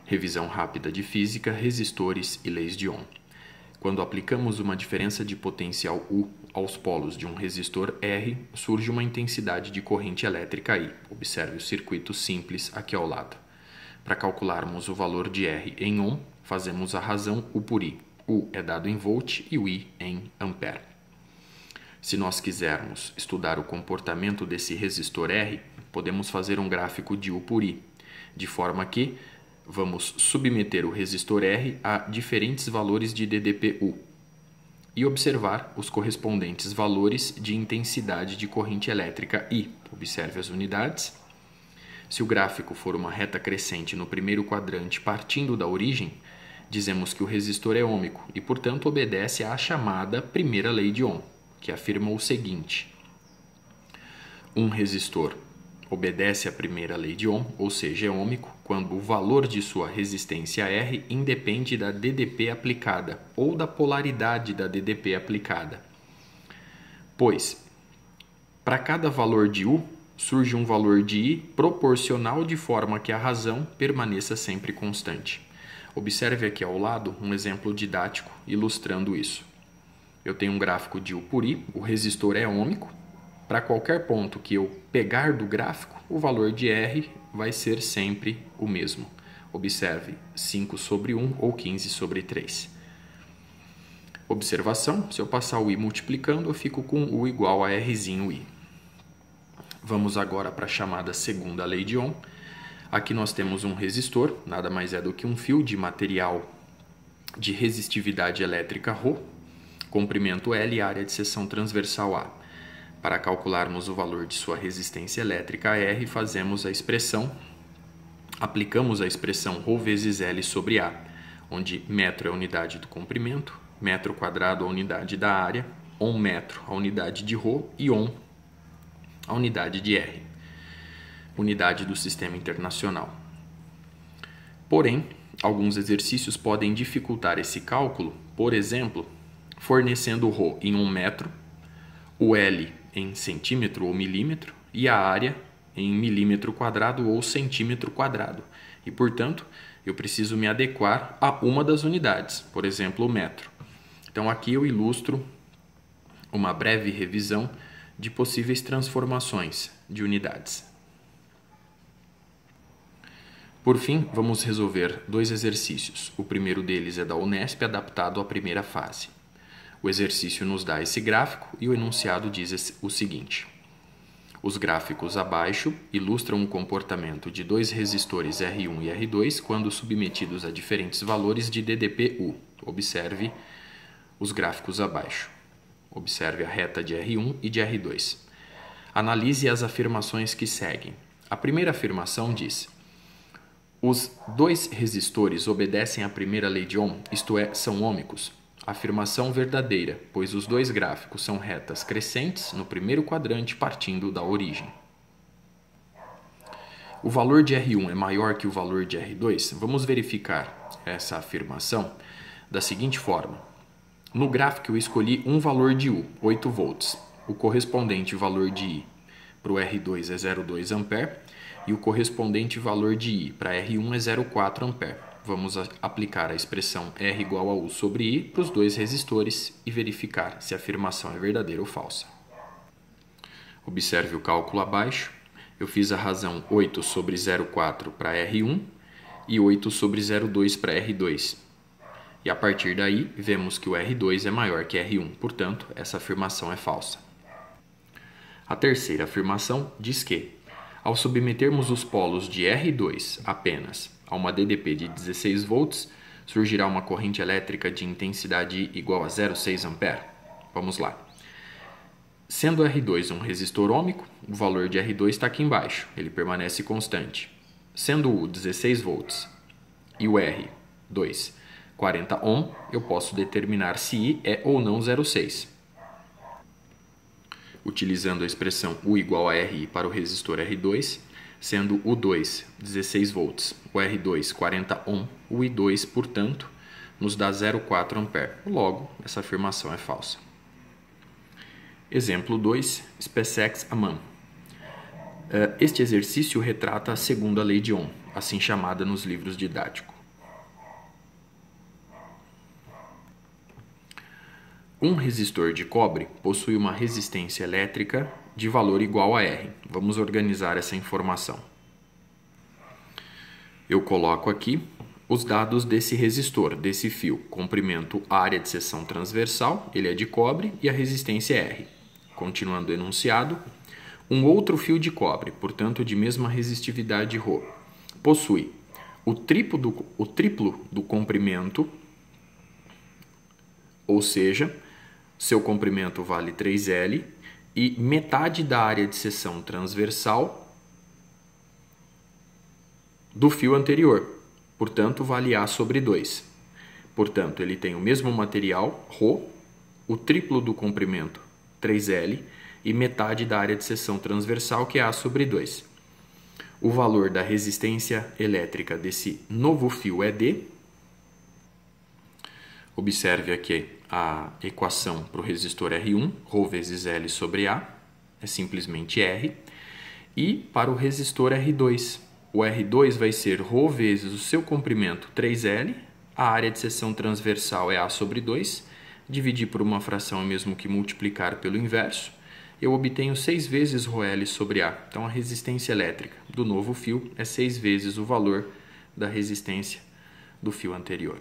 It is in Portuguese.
Revisão rápida de física, resistores e leis de Ohm. Quando aplicamos uma diferença de potencial U aos polos de um resistor R, surge uma intensidade de corrente elétrica I. Observe o circuito simples aqui ao lado. Para calcularmos o valor de R em Ohm, fazemos a razão U por I. U é dado em volt e o I em ampere. Se nós quisermos estudar o comportamento desse resistor R, podemos fazer um gráfico de U por I, de forma que vamos submeter o resistor R a diferentes valores de ddPu e observar os correspondentes valores de intensidade de corrente elétrica I. Observe as unidades. Se o gráfico for uma reta crescente no primeiro quadrante partindo da origem, dizemos que o resistor é ôhmico e, portanto, obedece à chamada primeira lei de Ohm, que afirma o seguinte: um resistor obedece à primeira lei de Ohm, ou seja, é ôhmico, quando o valor de sua resistência R independe da ddP aplicada ou da polaridade da ddP aplicada. Pois, para cada valor de U, surge um valor de I proporcional de forma que a razão permaneça sempre constante. Observe aqui ao lado um exemplo didático ilustrando isso. Eu tenho um gráfico de U por I, o resistor é ôhmico. Para qualquer ponto que eu pegar do gráfico, o valor de R vai ser sempre o mesmo. Observe 5 sobre 1 ou 15 sobre 3. Observação, se eu passar o I multiplicando, eu fico com U igual a Rzinho I. Vamos agora para a chamada segunda lei de Ohm. Aqui nós temos um resistor, nada mais é do que um fio de material de resistividade elétrica Ρ, comprimento L e área de seção transversal A. Para calcularmos o valor de sua resistência elétrica R, aplicamos a expressão Ρ vezes L sobre A, onde metro é a unidade do comprimento, metro quadrado a unidade da área, Ohm metro a unidade de Ρ e Ohm a unidade de R, unidade do sistema internacional. Porém, alguns exercícios podem dificultar esse cálculo, por exemplo, fornecendo o Ρ em 1 metro, o L em centímetro ou milímetro e a área em milímetro quadrado ou centímetro quadrado. E, portanto, eu preciso me adequar a uma das unidades, por exemplo, o metro. Então, aqui eu ilustro uma breve revisão de possíveis transformações de unidades. Por fim, vamos resolver dois exercícios. O primeiro deles é da Unesp, adaptado à primeira fase. O exercício nos dá esse gráfico e o enunciado diz o seguinte: os gráficos abaixo ilustram o comportamento de dois resistores R1 e R2 quando submetidos a diferentes valores de ddPu. Observe os gráficos abaixo. Observe a reta de R1 e de R2. Analise as afirmações que seguem. A primeira afirmação diz: os dois resistores obedecem à primeira lei de Ohm, isto é, são ôhmicos. Afirmação verdadeira, pois os dois gráficos são retas crescentes no primeiro quadrante partindo da origem. O valor de R1 é maior que o valor de R2? Vamos verificar essa afirmação da seguinte forma. No gráfico eu escolhi um valor de U, 8 volts. O correspondente valor de I para o R2 é 0,2 ampere e o correspondente valor de I para R1 é 0,4 ampere. Vamos aplicar a expressão R igual a U sobre I para os dois resistores e verificar se a afirmação é verdadeira ou falsa. Observe o cálculo abaixo. Eu fiz a razão 8 sobre 0,4 para R1 e 8 sobre 0,2 para R2. E a partir daí, vemos que o R2 é maior que R1, portanto, essa afirmação é falsa. A terceira afirmação diz que, ao submetermos os polos de R2 apenas a uma ddP de 16 volts, surgirá uma corrente elétrica de intensidade igual a 0,6 ampere. Vamos lá. Sendo R2 um resistor ôhmico, o valor de R2 está aqui embaixo, ele permanece constante. Sendo U 16 volts e o R2 40 ohm, eu posso determinar se I é ou não 0,6. Utilizando a expressão U igual a RI para o resistor R2, sendo o 2 16 volts, o R2 40 ohm, o I2, portanto, nos dá 0,4 ampere. Logo, essa afirmação é falsa. Exemplo 2, SpaceX Aman. Este exercício retrata a segunda lei de Ohm, assim chamada nos livros didáticos. Um resistor de cobre possui uma resistência elétrica de valor igual a R. Vamos organizar essa informação. Eu coloco aqui os dados desse resistor, desse fio. Comprimento, área de seção transversal, ele é de cobre e a resistência é R. Continuando o enunciado, um outro fio de cobre, portanto de mesma resistividade ρ, possui o triplo do comprimento, ou seja, seu comprimento vale 3L, e metade da área de seção transversal do fio anterior, portanto vale A sobre 2. Portanto, ele tem o mesmo material, ρ, o triplo do comprimento, 3L, e metade da área de seção transversal, que é A sobre 2. O valor da resistência elétrica desse novo fio é D. Observe aqui a equação para o resistor R1, ρ vezes L sobre A, é simplesmente R. E para o resistor R2, o R2 vai ser ρ vezes o seu comprimento, 3L, a área de seção transversal é A sobre 2, dividir por uma fração é mesmo que multiplicar pelo inverso, eu obtenho 6 vezes ρL sobre A. Então a resistência elétrica do novo fio é 6 vezes o valor da resistência do fio anterior.